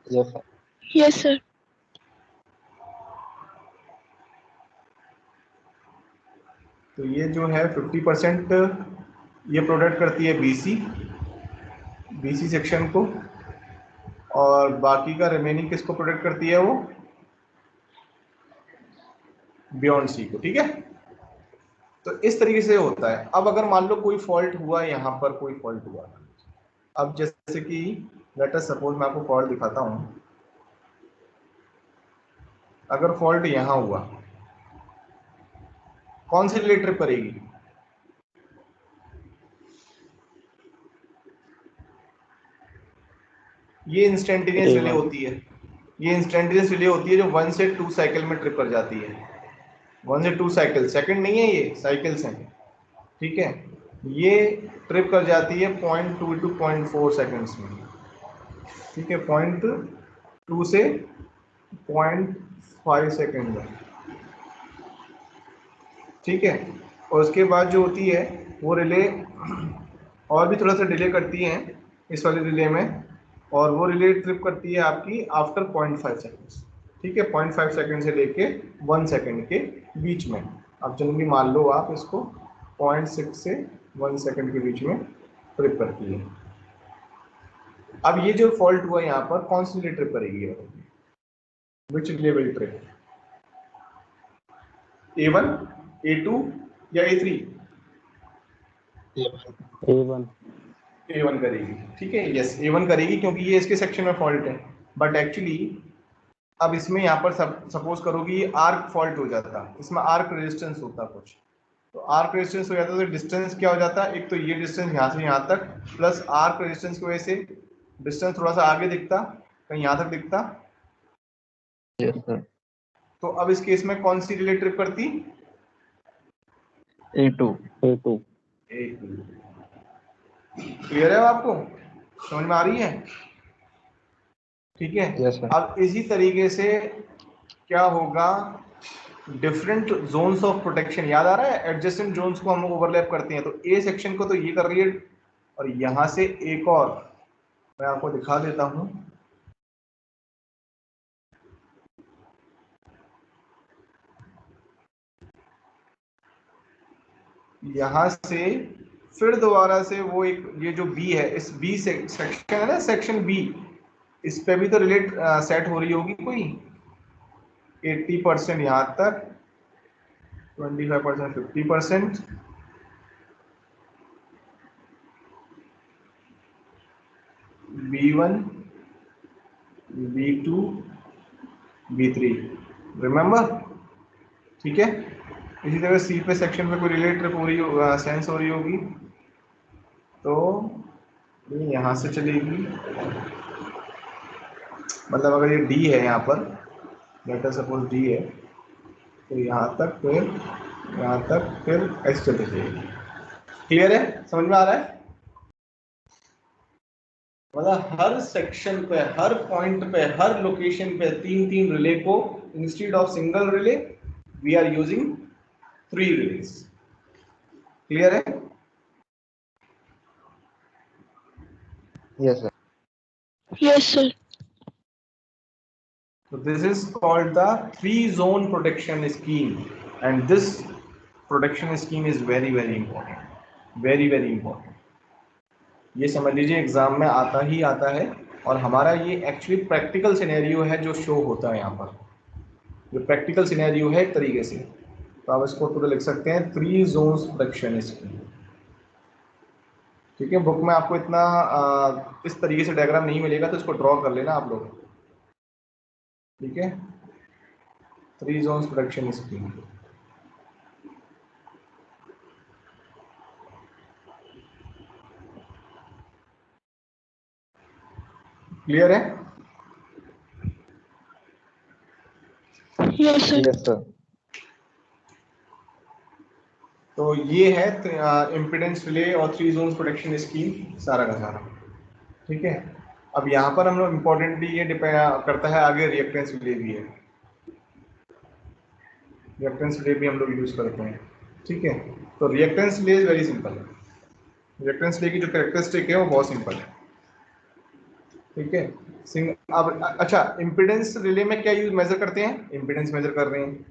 Speaker 5: Yes sir.
Speaker 2: Yes sir.
Speaker 1: तो ये जो है 50% ये प्रोडक्ट करती है BC सेक्शन को, और बाकी का रिमेनिंग किसको प्रोडक्ट करती है? वो बियॉन्ड सी को। ठीक है, तो इस तरीके से होता है। अब अगर मान लो कोई फॉल्ट हुआ, यहाँ पर कोई फॉल्ट हुआ, अब जैसे कि लेट अस सपोज मैं आपको फॉल्ट दिखाता हूं। अगर फॉल्ट यहां हुआ, कौन सी रिले ट्रिप करेगी? ये इंस्टेंटेनियस रिले होती है। ये इंस्टेंटेनियस रिले होती है जो 1 से 2 साइकिल में ट्रिप कर जाती है। 1 से 2 साइकिल, सेकंड नहीं है, ये साइकिल्स हैं। ठीक है, ये ट्रिप कर जाती है 0.2 to 0.4 सेकंड्स में। ठीक है, 0.2 से 0.5 सेकंड में। ठीक है, और उसके बाद जो होती है वो रिले और भी थोड़ा सा डिले करती हैं इस वाली रिले में, और वो रिले ट्रिप करती है आपकी आफ्टर 0.5 सेकंड्स। ठीक है, 0.5 सेकंड से लेके 1 सेकंड के बीच में। अब जनरली मान लो आप इसको 0.6 से 1 सेकंड के बीच में ट्रिप करती है। अब ये जो फॉल्ट हुआ यहाँ पर, कौन सी रिले ट्रिप करेगी? विच relay will trip? A1, A2 या A3? A1 करेगी। ठीक है, यस A1 करेगी, क्योंकि ये इसके सेक्शन में फॉल्ट है। बट एक्चुअली अब इसमें यहाँ पर सपोज करो कि ये आर्क फॉल्ट हो जाता, इसमें आर्क रेजिस्टेंस होता कुछ, तो आर्क रेजिस्टेंस हो जाता तो डिस्टेंस क्या हो जाता? एक तो ये डिस्टेंस यहाँ से यहाँ तक, प्लस आर्क रेजिस्टेंस की वजह से डिस्टेंस थोड़ा सा आगे दिखता, कहीं यहाँ तक दिखता।
Speaker 5: Yes sir.
Speaker 1: तो अब इस केस में कौन सी रिले ट्रिप करती?
Speaker 5: A2।
Speaker 1: क्लियर है आपको? समझ में आ रही है? ठीक है,
Speaker 5: यस सर।
Speaker 1: अब इसी तरीके से क्या होगा, डिफरेंट जोन्स ऑफ प्रोटेक्शन, याद आ रहा है? एडजेसेंट जोन्स को हम लोग ओवरलैप करते हैं। तो ए सेक्शन को तो ये कर रही है, और यहां से एक और मैं आपको दिखा देता हूं। यहां से फिर दोबारा से वो एक, ये जो बी है, इस बी सेक्शन है ना, सेक्शन बी, इस पे भी तो रिलेट सेट हो रही होगी कोई। 80% यहां तक, 25% 50%, B1, B2, B3, रिमेंबर? ठीक है, इसी तरह सी पे सेक्शन पे कोई रिलेट ट्रिप हो रही हो, सेंस हो रही होगी, तो ये यहाँ से चलेगी। मतलब अगर ये डी है यहाँ पर, लेटर सपोज डी है, तो यहाँ तक, फिर यहाँ तक, फिर एच चली जाएगी। क्लियर है? समझ में आ रहा है? मतलब हर सेक्शन पे, हर पॉइंट पे, हर लोकेशन पे 3 रिले को, instead of single relay we are using 3 relays. Clear है?
Speaker 5: Yes sir.
Speaker 2: Yes sir.
Speaker 1: So this is called the 3-zone protection scheme, and this protection scheme is very important, very important. ये समझ लीजिए एग्जाम में आता ही आता है, और हमारा ये एक्चुअली प्रैक्टिकल सिनेरियो है जो शो होता है यहाँ पर। जो प्रैक्टिकल सिनेरियो है एक तरीके से, तो आप इसको पूरा लिख सकते हैं 3 zones protection scheme। ठीक है, बुक में आपको इतना इस तरीके से डायग्राम नहीं मिलेगा, तो इसको ड्रॉ कर लेना आप लोग। ठीक है, 3 zones production scheme. क्लियर है?
Speaker 2: Yes, sir.
Speaker 5: Yes, sir.
Speaker 1: तो ये है इम्पीडेंस रिले और 3 जोन्स प्रोटेक्शन स्कीम सारा का सारा। ठीक है, अब यहाँ पर हम लोग इम्पोर्टेंटली ये डिपेंड करता है आगे रिएक्टेंस रिले भी है, रिएक्टेंस रिले भी हम लोग यूज करते हैं। ठीक है, तो reactance relay is very simple है। रिएक्टेंस रिले की जो कैरेक्टरिस्टिक है वो बहुत सिंपल है। ठीक है, अब अच्छा, इम्पीडेंस रिले में क्या यूज मेजर करते हैं? इम्पीडेंस मेजर कर रहे हैं।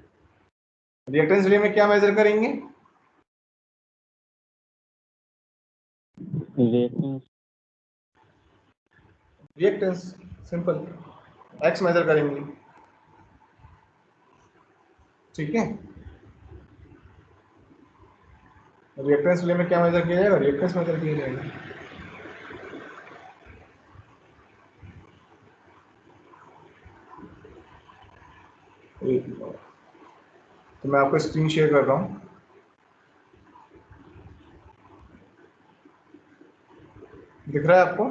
Speaker 1: रिएक्टेंस रिले में क्या मेजर करेंगे? रिएक्टेंस, सिंपल, एक्स मेजर करेंगे। ठीक है, रिएक्टेंस रिले में क्या मेजर किया जाएगा? रिएक्टेंस मेजर किया जाएगा। तो मैं आपको स्क्रीन शेयर कर रहा हूं, दिख रहा है आपको?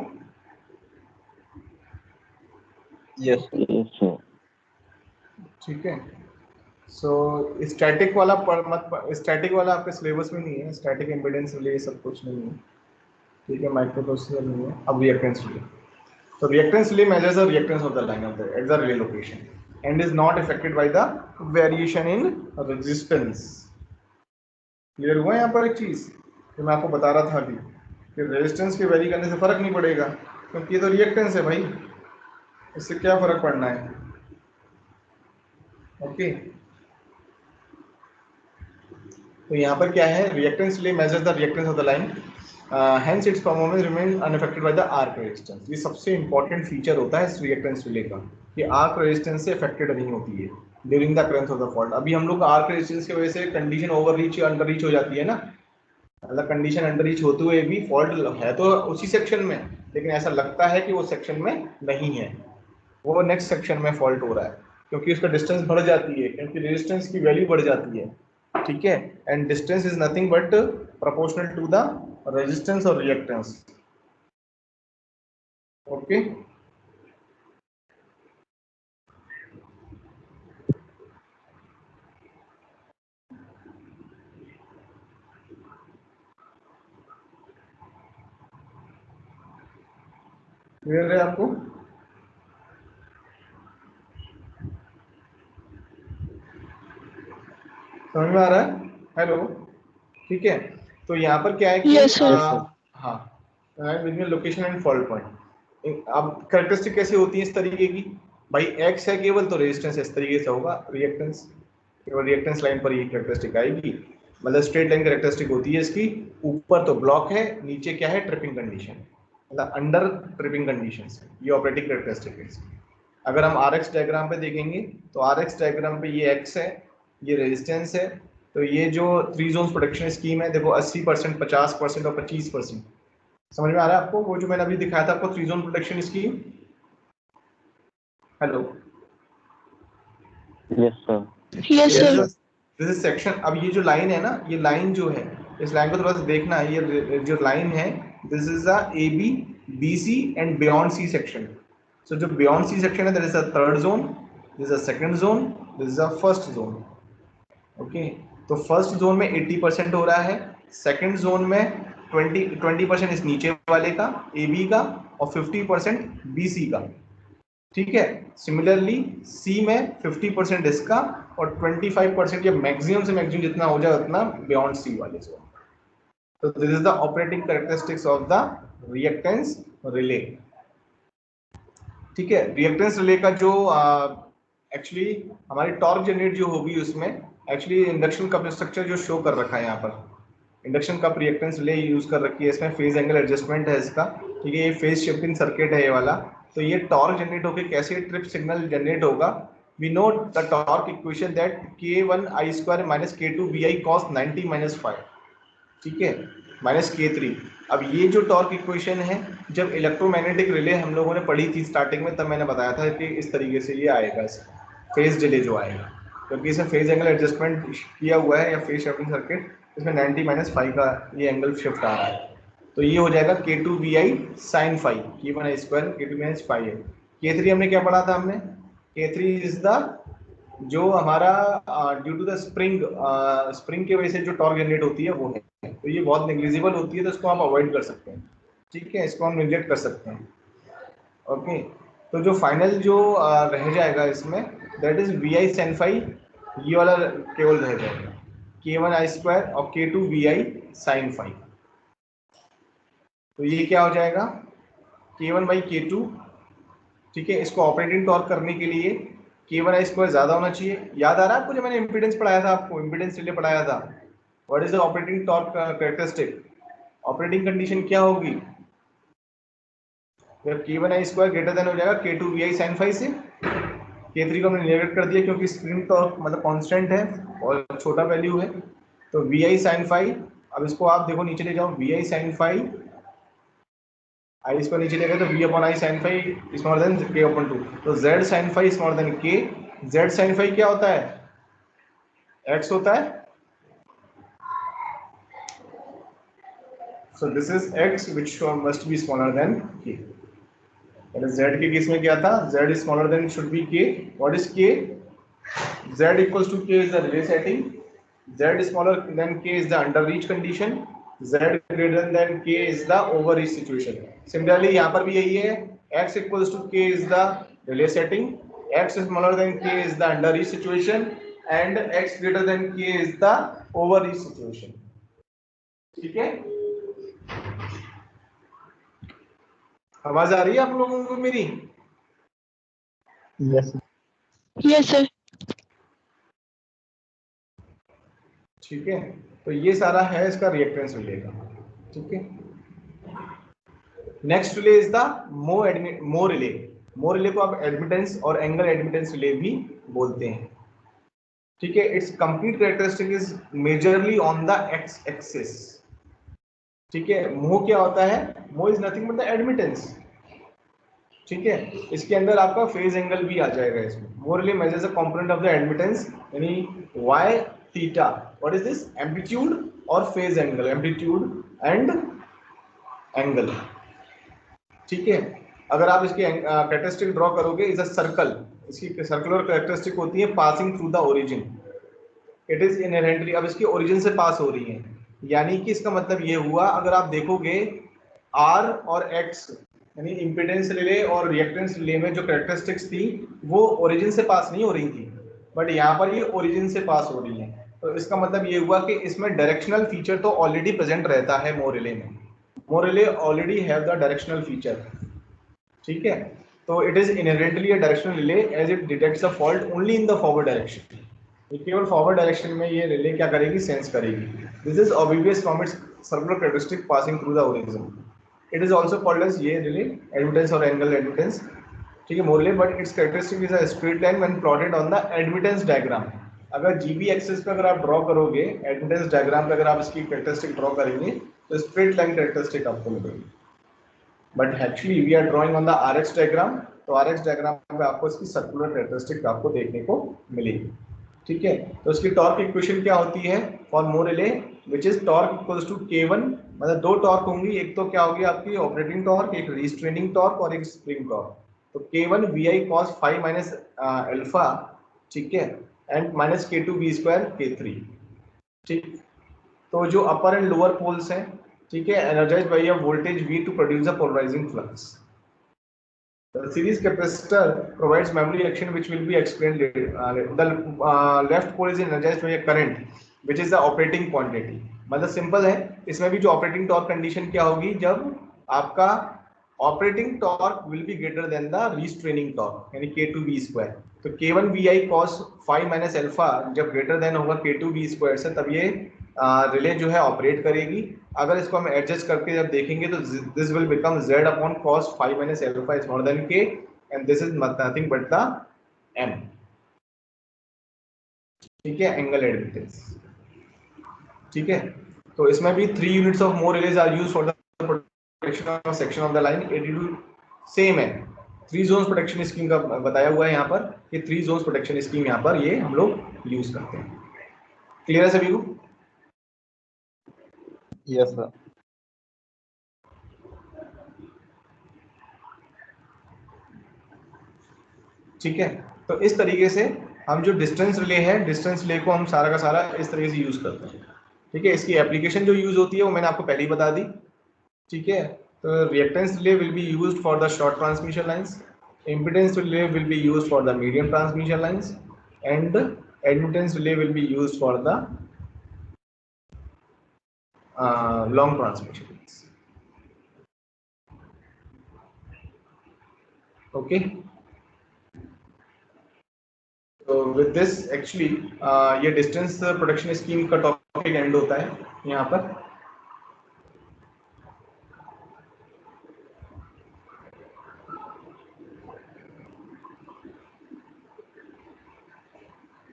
Speaker 5: Yes, sir.
Speaker 1: ठीक है, सो स्टैटिक वाला स्टैटिक वाला आपके सिलेबस में नहीं है। स्टैटिक इम्पीडेंस रिले सब कुछ नहीं है। ठीक है, माइक्रो प्रोसेसर नहीं है। अब रिएक्टेंस रिले, तो reactance relay measures the reactance of the line of the at the relay location and is not affected by the variation in resistance. Clear हुआ यहाँ पर एक चीज कि मैं आपको बता रहा था अभी कि रेजिस्टेंस के वेरी करने से फर्क नहीं पड़ेगा, क्योंकि ये तो रिएक्टेंस है भाई, इससे क्या फर्क पड़ना है। ओके, तो यहाँ पर क्या है, reactance relay measures the reactance of the line, hence it's performance remain unaffected by the arc resistance. ये सबसे इंपॉर्टेंट फीचर होता है इस रिएक्टेंस रिले का कि आर्क रेजिस्टेंस से अफेक्टेड नहीं होती है during the occurrence of the fault. अभी हम लोग आर्क रेजिस्टेंस की वजह से condition over reach under reach हो जाती है ना, मतलब कंडीशन अंडर रीच होते हुए भी फॉल्ट है तो उसी सेक्शन में, लेकिन ऐसा लगता है कि वो सेक्शन में नहीं है, वो नेक्स्ट सेक्शन में फॉल्ट हो रहा है, क्योंकि उसका डिस्टेंस बढ़ जाती है, क्योंकि रेजिस्टेंस की वैल्यू बढ़ जाती है। ठीक है, and distance is nothing but proportional to the resistance और रिएक्टेंस। ओके, क्लियर है आपको? समझ में आ रहा है? हेलो, ठीक है, तो यहाँ पर क्या है कि
Speaker 2: Yes, sir.
Speaker 1: हाँ, लोकेशन एंड फॉल्ट पॉइंट। अब कैरेक्टरिस्टिक कैसे होती है इस तरीके की? भाई एक्स है केवल तो रेजिस्टेंस इस तरीके से होगा, रिएक्टेंस केवल रिएक्टेंस लाइन पर ये कैरेक्टरिस्टिक आएगी, मतलब स्ट्रेट लाइन कैरेक्टरिस्टिक होती है इसकी। ऊपर तो ब्लॉक है, नीचे क्या है? ट्रिपिंग कंडीशन, मतलब अंडर ट्रिपिंग कंडीशन है, ये ऑपरेटिंग कैरेक्टरिस्टिक है इसकी। अगर हम आरएक्स डायग्राम पे देखेंगे तो आरएक्स डायग्राम पे ये एक्स है, ये रेजिस्टेंस है, तो ये जो 3 जोन्स प्रोटेक्शन स्कीम है देखो 80%, 50% और 25%। समझ में आ रहा है आपको वो जो मैंने अभी दिखाया था आपको 3 zone protection scheme? Hello,
Speaker 3: yes sir.
Speaker 2: Yes, sir.
Speaker 1: This is section. अब ये जो लाइन है ना, ये लाइन जो है, इस लाइन को थोड़ा सा देखना है, ये जो लाइन है this is a A B B C and beyond C section. So जो बियॉन्ड सी सेक्शन है that is a third zone, this is a second zone, this is a first zone. Okay, तो फर्स्ट जोन में 80% हो रहा है, सेकंड जोन में 20% इस नीचे वाले का ए बी का और 50% बी सी का। ठीक है, सिमिलरली सी में 50% इसका और 25% या मैक्सिमम से मैक्सिमम जितना हो जाए उतना बियॉन्ड सी वाले जोन। तो this is the operating characteristics of the reactance relay. ठीक है, रिएक्टेंस रिले का जो एक्चुअली हमारी टॉर्क जनरेट जो होगी उसमें एक्चुअली इंडक्शन कप स्ट्रक्चर जो शो कर रखा है यहाँ पर, induction cup reactance relay use कर रखी है, इसमें फेज एंगल एडजस्टमेंट है इसका। ठीक है, ये फेज शिफ्टिंग सर्किट है ये वाला। तो ये टॉर्क जनरेट होकर कैसे ट्रिप सिग्नल जनरेट होगा? We know the torque equation that k1 i square minus k2 vi cos 90 minus 5, ठीक है, माइनस k3। अब ये जो टॉर्क इक्वेशन है, जब इलेक्ट्रोमैग्नेटिक रिले हम लोगों ने पढ़ी थी स्टार्टिंग में, तब मैंने बताया था कि इस तरीके से ये आएगा, फेज डिले जो आएगा। क्योंकि इसमें फेज एंगल एडजस्टमेंट किया हुआ है या फेज शिफ्टिंग सर्किट, इसमें 90-5 का ये एंगल शिफ्ट आ रहा है। तो ये हो जाएगा K2VI sin phi, K1I square K2-5 है। K3 हमने क्या पढ़ा था हमने, K3 इज द जो हमारा ड्यू टू द स्प्रिंग के वजह से जो टॉर्क जनरेट होती है वो है, तो ये बहुत नेग्लिजिबल होती है, तो इसको आप अवॉइड कर सकते हैं, ठीक है, इसको हम निग्लेक्ट कर सकते हैं। ओके, तो जो फाइनल जो रह जाएगा इसमें that is VI sin phi, ये वाला केवल रह जाएगा K1I स्क्वायर और K2VI sin phi। तो ये क्या हो जाएगा K1/K2, ठीक है। इसको ऑपरेटिंग टॉर्क करने के लिए K1I स्क्वायर ज्यादा होना चाहिए। याद आ रहा है आपको, जब मैंने इम्पीडेंस पढ़ाया था, आपको इम्पीडेंस रिले पढ़ाया था, what is the operating torque characteristic, operating condition क्या होगी जब K1I स्क्वायर ग्रेटर देन हो जाएगा K2VI sin phi से। K3 को हमने निगेट कर दिया क्योंकि स्प्रिंग टॉर्क मतलब कांस्टेंट है और छोटा वैल्यू है, तो VI sin phi, अब इसको आप देखो नीचे ले जाओ, VI sin phi, I इसको नीचे ले गए तो V/I sin phi smaller than K/2, तो Z sin phi smaller than K। Z sin phi क्या होता है, X होता है, so this is X which must be smaller than K। पहले Z के केस में क्या था, Z is smaller than should be K। What is K? Z equals to K is the relay setting, Z smaller than K is the under reach condition, Z greater than K is the over reach situation। Similarly यहाँ पर भी यही है, X equals to K is the relay setting, X smaller than K is the under reach situation and X greater than K is the over reach situation। ठीक है, आवाज आ रही है आप लोगों को मेरी?
Speaker 4: Yes
Speaker 2: yes sir.
Speaker 1: ठीक है, तो ये सारा है इसका रिएक्टेंस रिले का, ठीक है। नेक्स्ट रिले इज द मो रिले। मो रिले को आप एडमिटेंस और एंगल एडमिटेंस रिले भी बोलते हैं, ठीक है। It's complete characteristic is majorly on the x axis, ठीक है। मो क्या होता है, मो is nothing but the admittance, ठीक है। इसके अंदर आपका फेज एंगल भी आ जाएगा इसमें। Mho relay measures the component of the admittance यानी y theta, what is this, amplitude और phase angle, amplitude and angle, ठीक है। अगर आप इसकी कैरेक्टरिस्टिक ड्रॉ करोगे इज अ सर्कल, इसकी सर्कुलर कैरेक्टरिस्टिक होती है passing through the origin, it is inherently, अब इसकी ओरिजिन से पास हो रही है, यानी कि इसका मतलब ये हुआ, अगर आप देखोगे R और X यानी इंपीडेंस रिले और रिएक्टेंस रिले में जो कैरेक्टरिस्टिक्स थी वो ओरिजिन से पास नहीं हो रही थी, बट यहाँ पर ये ओरिजिन से पास हो रही है। तो इसका मतलब ये हुआ कि इसमें डायरेक्शनल फीचर तो ऑलरेडी प्रेजेंट रहता है मो रिले में, mho relay already have the directional feature, ठीक है। तो it is inherently a directional relay as it detects a fault only in the forward direction, केवल फॉरवर्ड डायरेक्शन में ये रिले क्या करेगी, सेंस करेगी। This is obvious from its circular characteristic passing through the origin. It is also called as ये रिले एडमिटेंस और एंगल एडमिटेंस, ठीक है, mho relay, but its characteristic is a straight line when plotted on the admittance diagram. अगर जीबी एक्सिस पे अगर आप ड्रॉ करोगे एडमिटेंस डायग्राम पे, अगर आप इसकी कैरेक्टरिस्टिक ड्रॉ करेंगे तो स्ट्रेट लाइन कैरेक्टरिस्टिक आपको मिलेगी, but actually we are drawing on the RX diagram, तो आरएक्स डायग्राम पे आपको इसकी सर्कुलर कैरेक्टरिस्टिक आपको देखने को मिलेगी, ठीक है। तो इसकी टॉर्क इक्वेशन क्या होती है for mho relay, which is torque equals to K1, मतलब दो टॉर्क होंगी, एक तो क्या होगी आपकी ऑपरेटिंग टॉर्क, एक रिस्ट्रेनिंग टॉर्क और एक स्प्रिंग टॉर्क। तो K1 VI cos phi minus alpha, ठीक है, and minus K2 V square K3, ठीक। तो जो अपर एंड लोअर पोल्स हैं, ठीक है, energised by a voltage V to produce a polarising flux. The series capacitor provides memory action which will be explained later. The left pole is energized by a current which is the operating quantity. मतलब सिंपल है, इसमें भी जो ऑपरेटिंग टॉर्क कंडीशन क्या होगी, जब आपका operating torque will be greater than the restraining torque यानी K2 V स्क्वायर। तो K1 VI cos phi minus alpha जब ग्रेटर देन होगा K2 V स्क्वायर से, तब ये रिले जो है ऑपरेट करेगी। अगर इसको हम एडजस्ट करके जब देखेंगे तो this will become Z upon cos phi minus alpha is more than K and this is nothing but the M, ठीक है, एंगल एडमिटेंस, ठीक है। तो इसमें भी 3 units of more relays are used for the protection of section of the line. Attitude same है, 3 जोन्स प्रोटेक्शन स्कीम का बताया हुआ है यहाँ पर, ये 3 जोन्स प्रोटेक्शन स्कीम यहाँ पर ये हम लोग यूज करते हैं। क्लियर है सभी को?
Speaker 5: Yes, sir.
Speaker 1: ठीक है, तो इस तरीके से हम जो डिस्टेंस रिले है, डिस्टेंस रिले को हम सारा का सारा इस तरीके से यूज करते हैं। ठीक है, इसकी एप्लीकेशन जो यूज होती है वो मैंने आपको पहले ही बता दी। ठीक है, तो reactance relay will be used for the short transmission lines, impedance relay will be used for the medium transmission lines, and admittance relay will be used for the long transmission lines. Okay, so with this actually ये distance protection scheme का topic end होता है यहाँ पर।